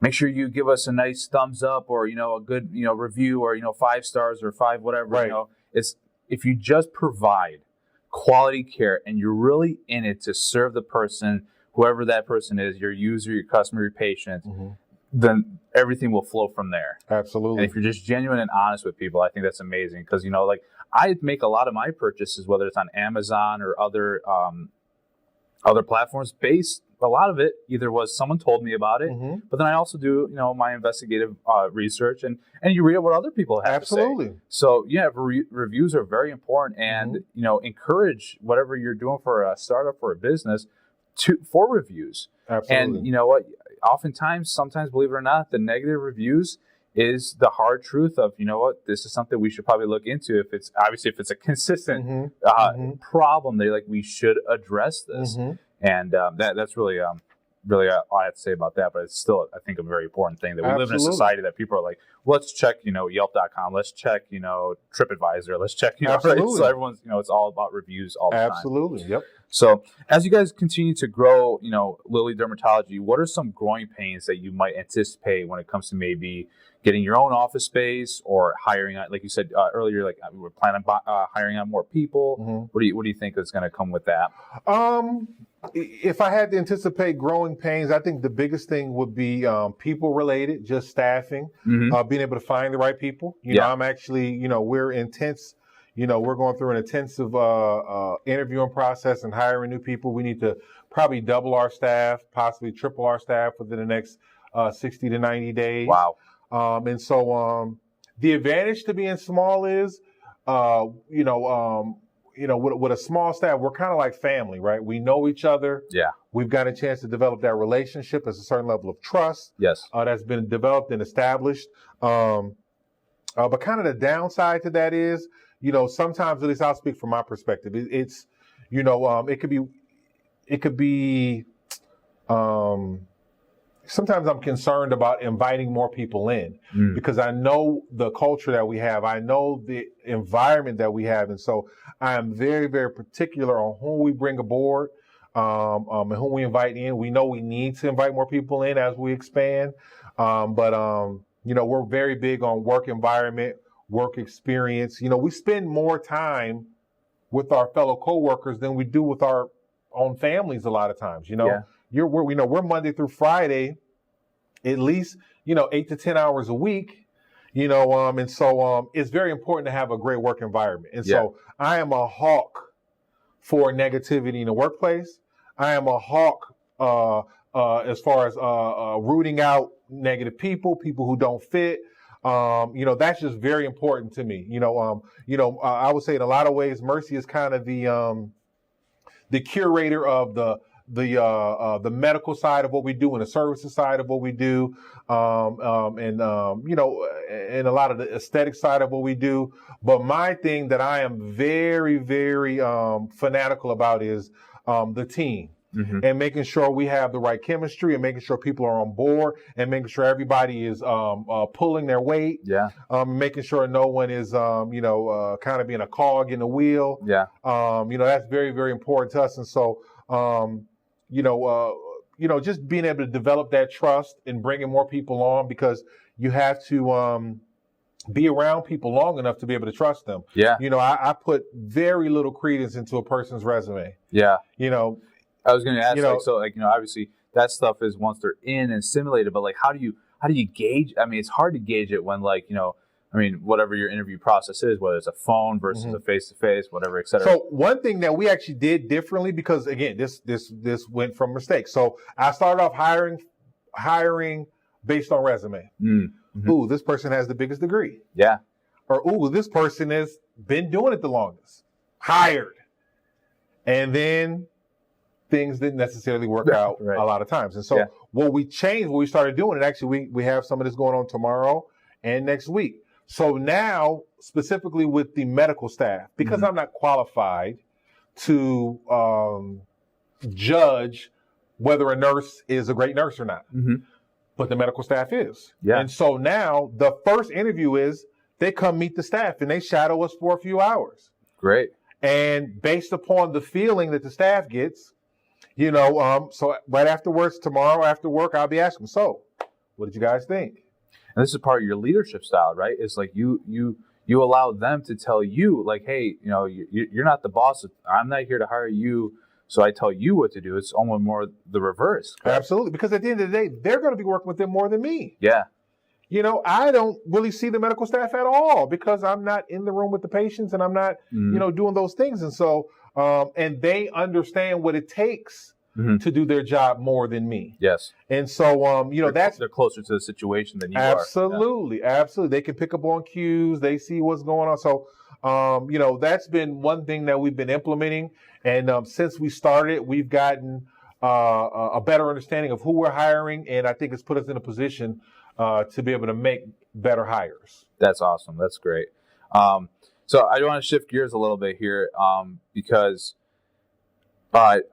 make sure you give us a nice thumbs up, or, a good, review, or, 5 stars or 5, whatever, Right. It's if you just provide quality care and you're really in it to serve the person, whoever that person is, your user, your customer, your patient, then everything will flow from there. Absolutely. And if you're just genuine and honest with people, I think that's amazing. Because, I make a lot of my purchases, whether it's on Amazon or other platforms, based, a lot of it either was someone told me about it, but then I also do, my investigative research, and you read what other people have Absolutely. to say. So, yeah, reviews are very important, and, encourage whatever you're doing for a startup or a business for reviews. Absolutely. And you know what? Sometimes, believe it or not, the negative reviews is the hard truth of, this is something we should probably look into. If it's a consistent problem, we should address this. And that's really all I have to say about that. But it's still, I think, a very important thing that we live in a society that people are like, let's check, Yelp.com, let's check, TripAdvisor, let's check, right? So everyone's, it's all about reviews all the time. Absolutely. Yep. So as you guys continue to grow, Lilly Dermatology, what are some growing pains that you might anticipate when it comes to maybe getting your own office space, or hiring, like you said earlier, like we were planning on hiring on more people. What do you think is going to come with that? If I had to anticipate growing pains, I think the biggest thing would be people related, just staffing, being able to find the right people. I'm actually, we're intense. We're going through an intensive interviewing process and hiring new people. We need to probably double our staff, possibly triple our staff within the next 60 to 90 days. Wow. And so the advantage to being small is, with a small staff, we're kind of like family, right? We know each other. Yeah. We've got a chance to develop that relationship. There's a certain level of trust. Yes. That's been developed and established. But kind of the downside to that is, sometimes, at least I'll speak from my perspective, it could be, sometimes I'm concerned about inviting more people in because I know the culture that we have. I know the environment that we have. And so I am very, very particular on who we bring aboard and who we invite in. We know we need to invite more people in as we expand. But we're very big on work environment, work experience. We spend more time with our fellow coworkers than we do with our own families a lot of times. We're Monday through Friday at least, 8 to 10 hours a week, and so it's very important to have a great work environment. And so I am a hawk for negativity in the workplace. I am a hawk as far as rooting out negative people who don't fit. That's just very important to me. I would say in a lot of ways, Mercy is kind of the curator of the medical side of what we do and the services side of what we do, and a lot of the aesthetic side of what we do. But my thing that I am very, very fanatical about is the team. Mm-hmm. And making sure we have the right chemistry and making sure people are on board and making sure everybody is pulling their weight. Yeah. Making sure no one is, kind of being a cog in the wheel. Yeah. That's very, very important to us. And so, just being able to develop that trust and bringing more people on, because you have to be around people long enough to be able to trust them. Yeah. I put very little credence into a person's resume. Yeah. I was going to ask, obviously that stuff is once they're in and simulated, but how do you gauge? I mean, it's hard to gauge it when whatever your interview process is, whether it's a phone versus a face-to-face, whatever, et cetera. So one thing that we actually did differently, because again, this went from mistakes. So I started off hiring based on resume. Mm-hmm. Ooh, this person has the biggest degree. Yeah. Or, ooh, this person has been doing it the longest. Hired. And then things didn't necessarily work out a lot of times. And so what we started doing, and actually we have some of this going on tomorrow and next week. So now, specifically with the medical staff, because I'm not qualified to judge whether a nurse is a great nurse or not, but the medical staff is. Yeah. And so now the first interview is they come meet the staff and they shadow us for a few hours. Great. And based upon the feeling that the staff gets, so right afterwards, tomorrow after work, I'll be asking, so what did you guys think? And this is part of your leadership style, right? It's like you allow them to tell you, hey, you're not the boss. I'm not here to hire you, so I tell you what to do. It's almost more the reverse. Correct? Absolutely, because at the end of the day, they're going to be working with them more than me. Yeah. I don't really see the medical staff at all because I'm not in the room with the patients and I'm not, doing those things. And so, and they understand what it takes to do their job more than me. Yes. And so, they're closer to the situation than you are. Absolutely. Absolutely. They can pick up on cues. They see what's going on. So, that's been one thing that we've been implementing. And since we started, we've gotten a better understanding of who we're hiring. And I think it's put us in a position to be able to make better hires. That's awesome. That's great. So I want to shift gears a little bit here because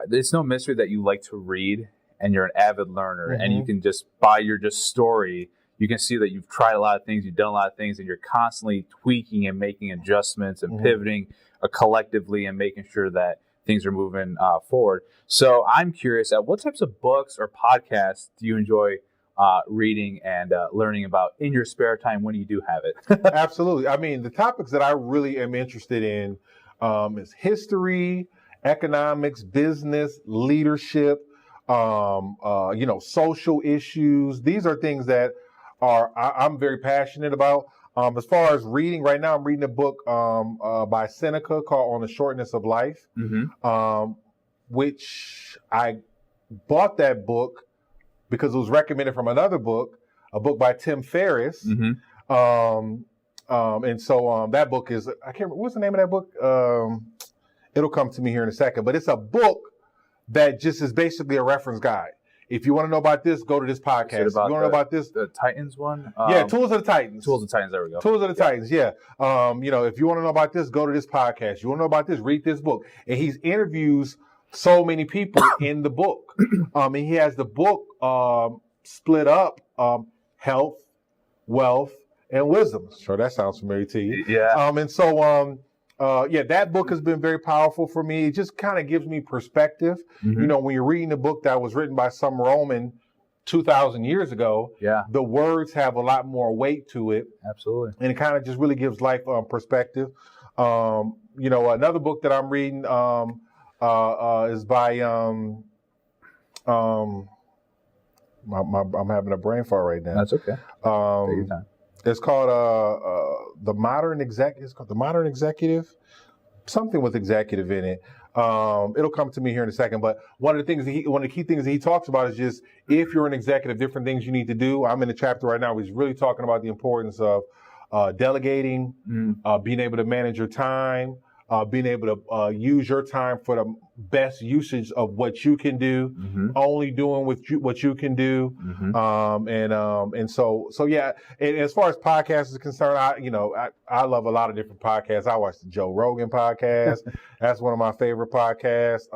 it's no mystery that you like to read and you're an avid learner, and you can just, by your story, you can see that you've tried a lot of things, you've done a lot of things, and you're constantly tweaking and making adjustments and pivoting collectively and making sure that things are moving forward. So I'm curious, what types of books or podcasts do you enjoy reading and learning about in your spare time when you do have it? Absolutely. I mean, the topics that I really am interested in is history, economics, business, leadership, social issues. These are things that I'm very passionate about. As far as reading, right now I'm reading a book by Seneca called On the Shortness of Life, which I bought that book because it was recommended from another book, a book by Tim Ferriss. And so that book is, I can't remember, what's the name of that book? It'll come to me here in a second, but it's a book that just is basically a reference guide. If you want to know about this, go to this podcast. If you want to know about this, the Titans one? Tools of the Titans. Tools of the Titans, there we go. Tools of the Titans, yeah. If you want to know about this, go to this podcast. You want to know about this, read this book. And he interviews so many people in the book. And he has the book split up, health, wealth, and wisdom. Sure, that sounds familiar to you. Yeah. And so, that book has been very powerful for me. It just kind of gives me perspective. When you're reading a book that was written by some Roman 2,000 years ago, the words have a lot more weight to it. Absolutely. And it kind of just really gives life perspective. Another book that I'm reading is by I'm having a brain fart right now. That's okay. Take your time. It's called the Modern Executive. It's called the Modern Executive. Something with executive in it. It'll come to me here in a second. But one of the key things that he talks about is just if you're an executive, different things you need to do. I'm in a chapter right now where he's really talking about the importance of delegating, being able to manage your time, being able to use your time for the best usage of what you can do, only doing what you can do, and so yeah. And as far as podcasts is concerned, I love a lot of different podcasts. I watch the Joe Rogan podcast. That's one of my favorite podcasts.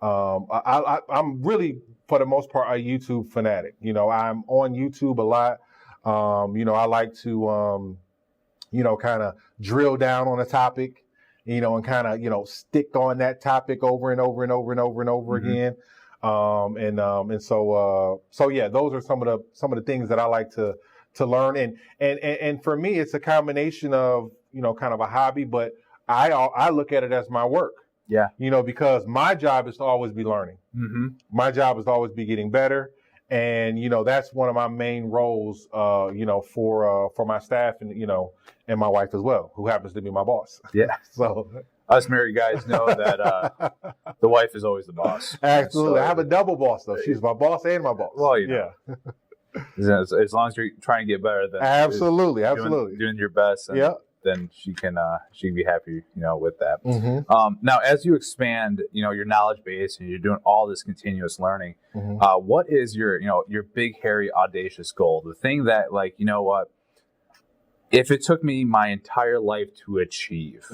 I'm really, for the most part, a YouTube fanatic. I'm on YouTube a lot. I like to kind of drill down on a topic. And kind of, stick on that topic over and over and over and over and over again. So yeah, those are some of the things that I like to learn. And for me, it's a combination of, kind of a hobby, but I look at it as my work. Yeah. Because my job is to always be learning. My job is to always be getting better. And, that's one of my main roles, for my staff and my wife as well, who happens to be my boss. Yeah. So us married guys know that the wife is always the boss. Absolutely. So, I have a double boss, though. She's my boss and my boss. Well, as long as you're trying to get better, then absolutely. Doing your best. And, then she can be happy, with that. Now, as you expand, your knowledge base and you're doing all this continuous learning, what is your big, hairy, audacious goal? The thing that, like, what? If it took me my entire life to achieve,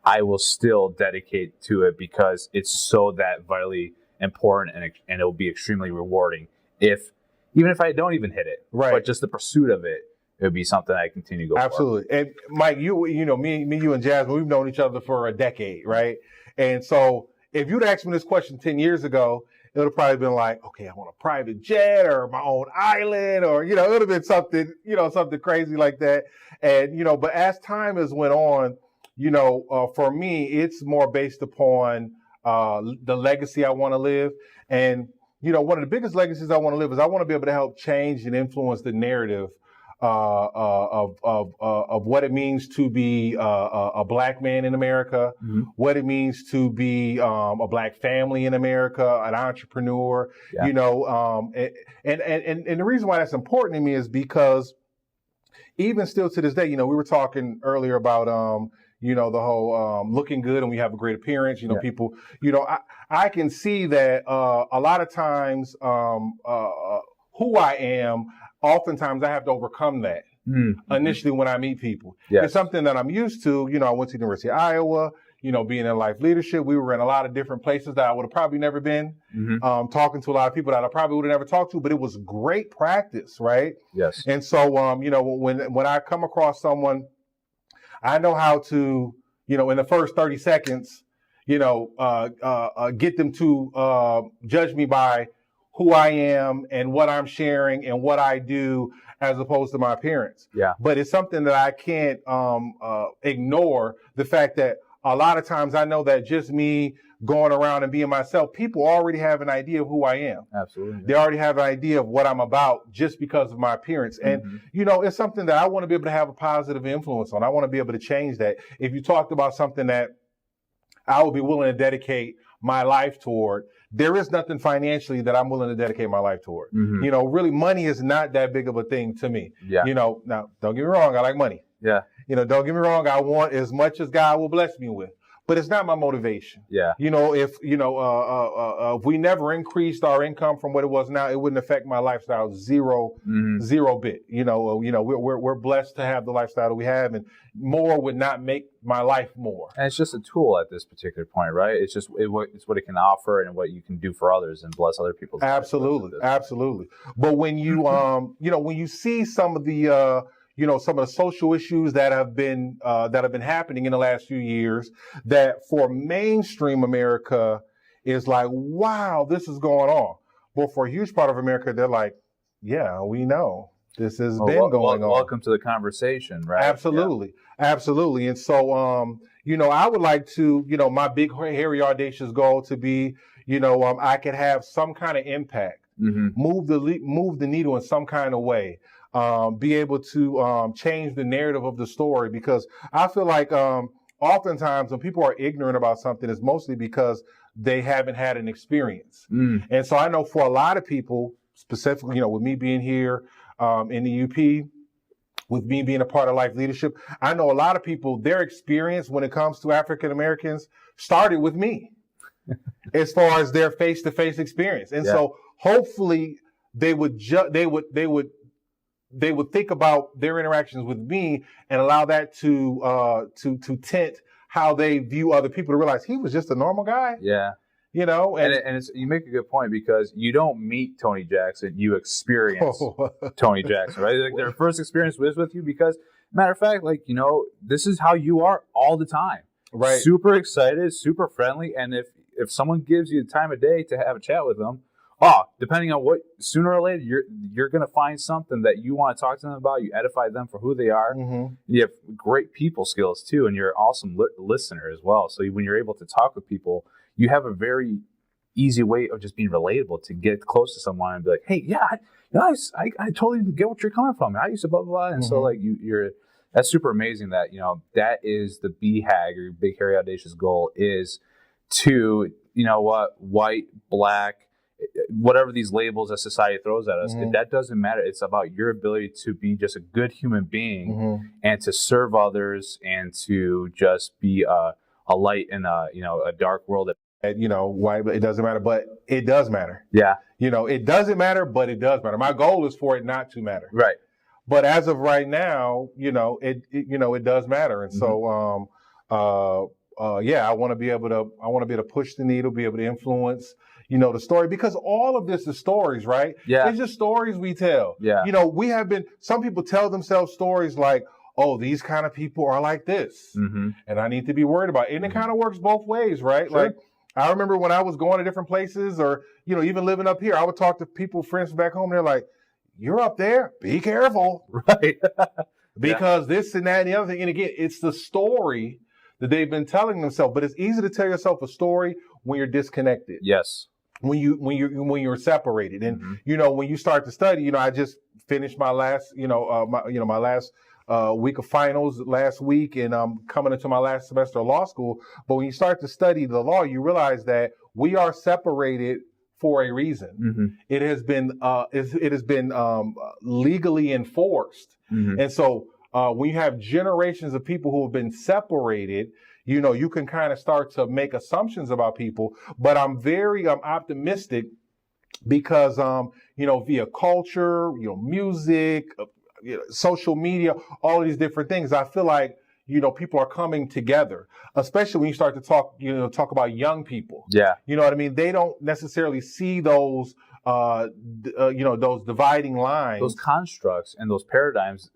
I will still dedicate to it because it's so that vitally important and it will be extremely rewarding. Even if I don't even hit it, but just the pursuit of it. It would be something I continue to go Absolutely. For. And Mike, me, you and Jasmine, we've known each other for a decade, right? And so if you'd asked me this question 10 years ago, it would have probably been like, okay, I want a private jet or my own island or, it would have been something, something crazy like that. And, but as time has went on, for me, it's more based upon the legacy I want to live. And, one of the biggest legacies I want to live is I want to be able to help change and influence the narrative of what it means to be a black man in America, what it means to be a black family in America, an entrepreneur, and the reason why that's important to me is because even still to this day, we were talking earlier about the whole looking good and we have a great appearance, people, I can see that a lot of times who I am, oftentimes I have to overcome that initially when I meet people. It's something that I'm used to. I went to the University of Iowa, being in life leadership. We were in a lot of different places that I would have probably never been, talking to a lot of people that I probably would have never talked to, but it was great practice, right? Yes. And so, when I come across someone, I know how to, in the first 30 seconds, get them to judge me by who I am and what I'm sharing and what I do as opposed to my appearance. Yeah. But it's something that I can't ignore, the fact that a lot of times I know that just me going around and being myself, people already have an idea of who I am. Absolutely. They already have an idea of what I'm about just because of my appearance. And, it's something that I want to be able to have a positive influence on. I want to be able to change that. If you talked about something that I would be willing to dedicate my life toward, there is nothing financially that I'm willing to dedicate my life toward. Really, money is not that big of a thing to me. Yeah. Now, don't get me wrong, I like money. Yeah. Don't get me wrong, I want as much as God will bless me with. But it's not my motivation. Yeah. If we never increased our income from what it was now, it wouldn't affect my lifestyle zero bit. We're blessed to have the lifestyle that we have, and more would not make my life more. And it's just a tool at this particular point, right? It's just it's what it can offer and what you can do for others and bless other people's lives. Absolutely. But when you when you see some of the some of the social issues that have been happening in the last few years, that for mainstream America is like, wow, this is going on. But for a huge part of America, they're like, yeah, we know this has been going on. Welcome to the conversation, right? Absolutely. And so, I would like to, my big, hairy, audacious goal to be, I could have some kind of impact, move the needle in some kind of way, be able to change the narrative of the story. Because I feel like oftentimes when people are ignorant about something, it's mostly because they haven't had an experience. And so I know for a lot of people, specifically, with me being here in the UP, with me being a part of Life Leadership, I know a lot of people, their experience when it comes to African Americans started with me as far as their face-to-face experience. And so hopefully they would think about their interactions with me and allow that to tint how they view other people, to realize he was just a normal guy. Yeah. And you make a good point, because you don't meet Tony Jackson, you experience Tony Jackson, right? Like their first experience was with you, because matter of fact, this is how you are all the time. Right. Super excited, super friendly. And if someone gives you the time of day to have a chat with them, depending on what, sooner or later, you're going to find something that you want to talk to them about. You edify them for who they are. You have great people skills too, and you're an awesome listener as well. So when you're able to talk with people, you have a very easy way of just being relatable to get close to someone and be like, hey, yeah, I totally get what you're coming from. I used to blah, blah, blah. And so that's super amazing that, that is the BHAG, or Big Hairy Audacious goal, is to, white, black, whatever these labels that society throws at us, that doesn't matter. It's about your ability to be just a good human being and to serve others and to just be a light in a dark world. Why it doesn't matter, but it does matter. Yeah. It doesn't matter, but it does matter. My goal is for it not to matter. Right. But as of right now, it does matter. And so, I want to be able to push the needle, be able to influence, the story, because all of this is stories, right? Yeah. It's just stories we tell. Yeah. Some people tell themselves stories like, oh, these kind of people are like this, and I need to be worried about it. And it kind of works both ways, right? Sure. Like, I remember when I was going to different places, or, even living up here, I would talk to people, friends back home, and they're like, you're up there, be careful. Right. Because this and that and the other thing. And again, it's the story that they've been telling themselves. But it's easy to tell yourself a story when you're disconnected. Yes. When you're separated. And, when you start to study, I just finished my last, my last week of finals last week, and I'm coming into my last semester of law school. But when you start to study the law, you realize that we are separated for a reason. It has been legally enforced, and so when you have generations of people who have been separated, you can kind of start to make assumptions about people. But I'm very optimistic, because via culture, music, social media, all of these different things, I feel like people are coming together, especially when you start to talk about young people. Yeah. You know what I mean? They don't necessarily see those those dividing lines, those constructs and those paradigms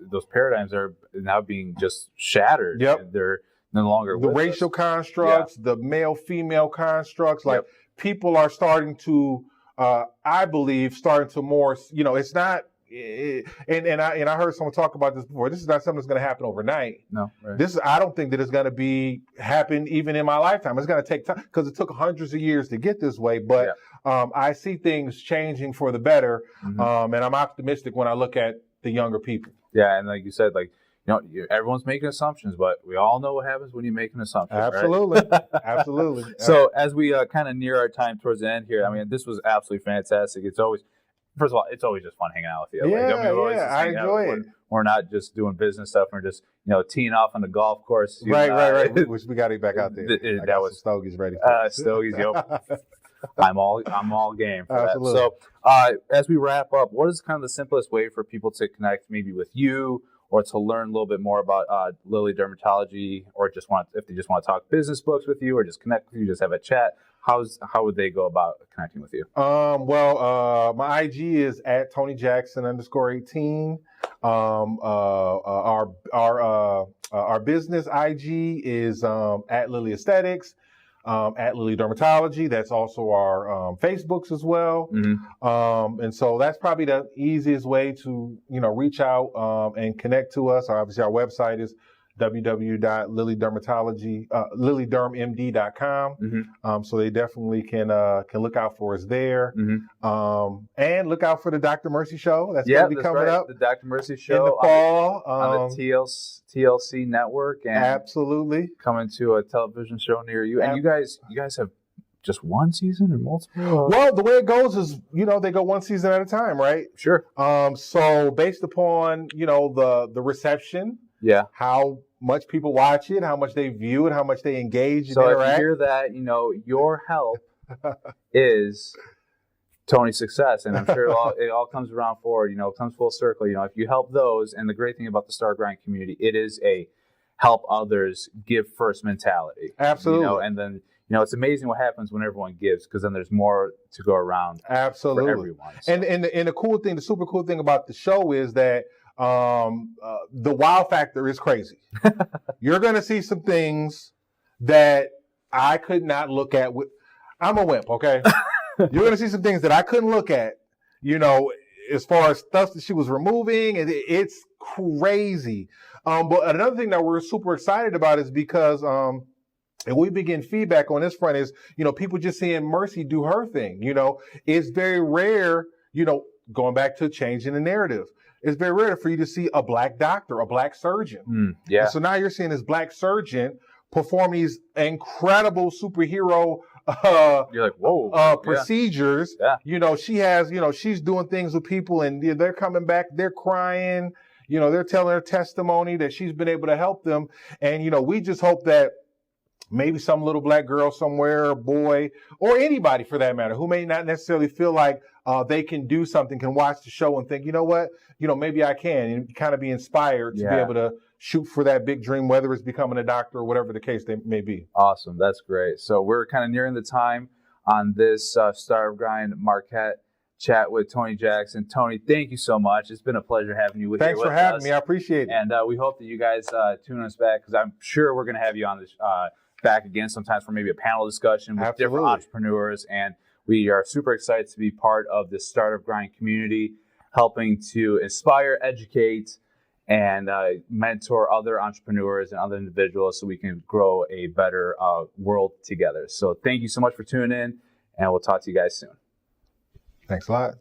are now being just shattered. Yep. They're no longer the racial constructs, the male female constructs. Like, people are starting to I believe starting to more, it's not. And I heard someone talk about this before. This is not something that's going to happen overnight. No, right. I don't think that it's going to happen even in my lifetime. It's going to take time, because it took hundreds of years to get this way. But I see things changing for the better, and I'm optimistic when I look at the younger people. Yeah, and like you said, everyone's making assumptions, but we all know what happens when you make an assumption. Absolutely, right? absolutely. So as we kind of near our time towards the end here, I mean, this was absolutely fantastic. First of all, it's always just fun hanging out with you. I enjoy it. We're not just doing business stuff. We're just, teeing off on the golf course. Right. We got to get back out there. That was stogies ready. Stogies, yep. I'm all game for Absolutely. that. So, as we wrap up, what is kind of the simplest way for people to connect, maybe with you, or to learn a little bit more about Lilly Dermatology, or if they just want to talk business books with you, or just connect with you, just have a chat? How would they go about connecting with you? My IG is at Tony Jackson _18. Our business IG is at Lilly Aesthetics, at Lilly Dermatology. That's also our Facebooks as well. And so that's probably the easiest way to reach out and connect to us. Obviously, our website is www.lillydermatology, lillydermmd.com. Mm-hmm. So they definitely can look out for us there. Mm-hmm. And look out for the Dr. Mercy show. That's going to be coming up. The Dr. Mercy show in the fall. On the TLC network. And absolutely. Coming to a television show near you. And you guys have just one season or multiple? Well, the way it goes is, they go one season at a time, right? Sure. So based upon, the reception, how much people watch it, how much they view it, how much they engage and interact. So if you hear that, your help is Tony's success, and I'm sure it all comes around forward. It comes full circle. If you help those, and the great thing about the Star Grind community, it is a help others, give first mentality. Absolutely. And then it's amazing what happens when everyone gives, because then there's more to go around. Absolutely. For everyone. So. And the super cool thing about the show is that the wow factor is crazy. You're going to see some things that I could not look at. I'm a wimp, okay? You're going to see some things that I couldn't look at, as far as stuff that she was removing. And it's crazy. But another thing that we're super excited about is because and we begin feedback on this front is, people just seeing Mercy do her thing. It's very rare, going back to changing the narrative. It's very rare for you to see a black doctor, a black surgeon. Yeah. And so now you're seeing this black surgeon perform these incredible superhero you're like, whoa, procedures. Yeah. She has, she's doing things with people and they're coming back, they're crying, they're telling her testimony that she's been able to help them. And, we just hope that maybe some little black girl somewhere, boy, or anybody for that matter, who may not necessarily feel like they can do something, can watch the show and think, you know what, maybe I can, and kind of be inspired to be able to shoot for that big dream, whether it's becoming a doctor or whatever the case may be. Awesome. That's great. So we're kind of nearing the time on this Star of Grind Marquette chat with Tony Jackson. Tony, thank you so much. It's been a pleasure having you with us. Thanks for having me. I appreciate it. And we hope that you guys tune us back, because I'm sure we're going to have you on this back again sometimes for maybe a panel discussion with different entrepreneurs. And we are super excited to be part of the Startup Grind community, helping to inspire, educate, and mentor other entrepreneurs and other individuals so we can grow a better world together. So thank you so much for tuning in, and we'll talk to you guys soon. Thanks a lot.